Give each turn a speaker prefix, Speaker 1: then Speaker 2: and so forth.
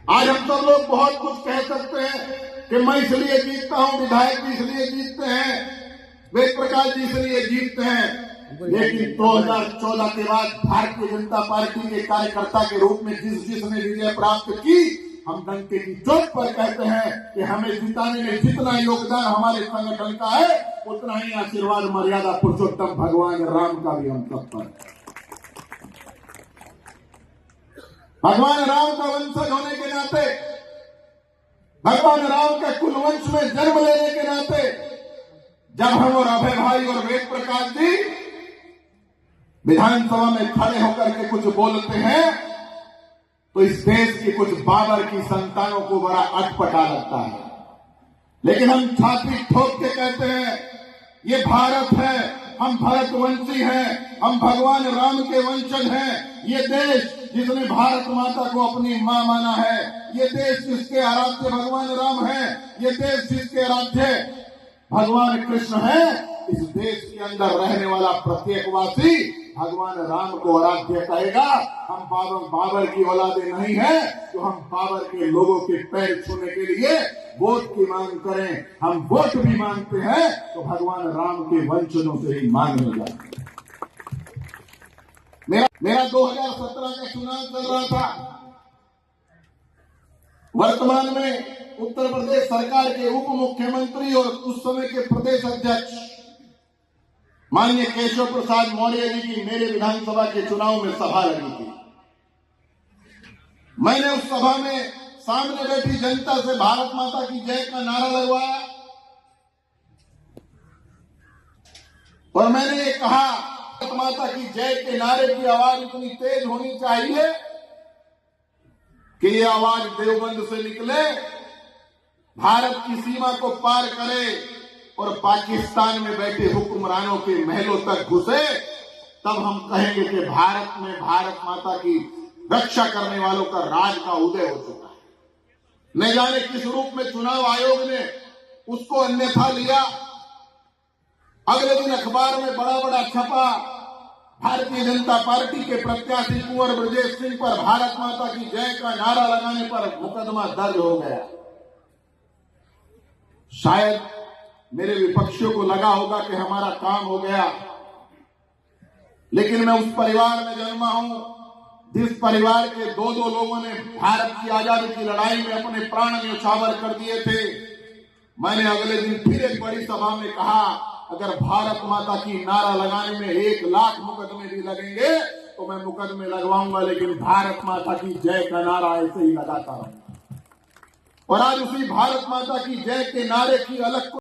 Speaker 1: आज हम सब लोग बहुत कुछ कह सकते हैं कि मैं इसलिए जीतता हूं, विधायक जी इसलिए जीतते हैं, वेद प्रकाश जी इसलिए जीतते हैं। लेकिन 2014 के बाद भारतीय जनता पार्टी के कार्यकर्ता के रूप में जिसने विजय प्राप्त की, हम डंके की चोट पर कहते हैं कि हमें जिताने में जितना योगदान हमारे संगठन का है, उतना ही आशीर्वाद मर्यादा पुरुषोत्तम भगवान राम का भी हम सब पर। भगवान राम का वंशज होने के नाते, भगवान राम के कुलवंश में जन्म लेने के नाते, जब हम और अभय भाई और वेद प्रकाश जी विधानसभा में खड़े होकर के कुछ बोलते हैं तो इस देश की कुछ बाबर की संतानों को बड़ा अटपटा लगता है। लेकिन हम छाती ठोक के कहते हैं ये भारत है, हम भारतवंशी हैं, हम भगवान राम के वंशज हैं। ये देश जिसने भारत माता को अपनी मां माना है, ये देश जिसके आराध्य भगवान राम है, ये देश जिसके आराध्य भगवान कृष्ण है, इस देश के अंदर रहने वाला प्रत्येक वासी भगवान राम को आराध्य कहेगा। हम बाबर की औलादे नहीं है तो हम बाबर के लोगों के पैर छूने के लिए वोट की मांग करें। हम वोट भी मांगते हैं तो भगवान राम के वंशजों से ही मांगेगा। मेरा 2017 का चुनाव चल रहा था। वर्तमान में उत्तर प्रदेश सरकार के उप मुख्यमंत्री और उस समय के प्रदेश अध्यक्ष माननीय केशव प्रसाद मौर्य जी की मेरे विधानसभा के चुनाव में सभा लगी थी। मैंने उस सभा में सामने बैठी जनता से भारत माता की जय का नारा लगवाया और मैंने ये कहा, भारत माता की जय के नारे की आवाज इतनी तेज होनी चाहिए कि ये आवाज देवबंद से निकले, भारत की सीमा को पार करे और पाकिस्तान में बैठे हुक्मरानों के महलों तक घुसे। तब हम कहेंगे कि भारत में भारत माता की रक्षा करने वालों का राज का उदय हो चुका है। न जाने किस रूप में चुनाव आयोग ने उसको अन्यथा लिया। अगले दिन अखबार में बड़ा बड़ा छपा, भारतीय जनता पार्टी के प्रत्याशी कुंवर ब्रजेश सिंह पर भारत माता की जय का नारा लगाने पर मुकदमा दर्ज हो गया। शायद मेरे विपक्षियों को लगा होगा कि हमारा काम हो गया, लेकिन मैं उस परिवार में जन्मा हूं जिस परिवार के दो लोगों ने भारत की आजादी की लड़ाई में अपने प्राण न्यौछावर कर दिए थे। मैंने अगले दिन फिर एक बड़ी सभा में कहा, अगर भारत माता की नारा लगाने में 1 लाख मुकदमे भी लगेंगे तो मैं मुकदमे लगवाऊंगा, लेकिन भारत माता की जय का नारा ऐसे ही लगाता रहूंगा। और आज उसी भारत माता की जय के नारे की अलग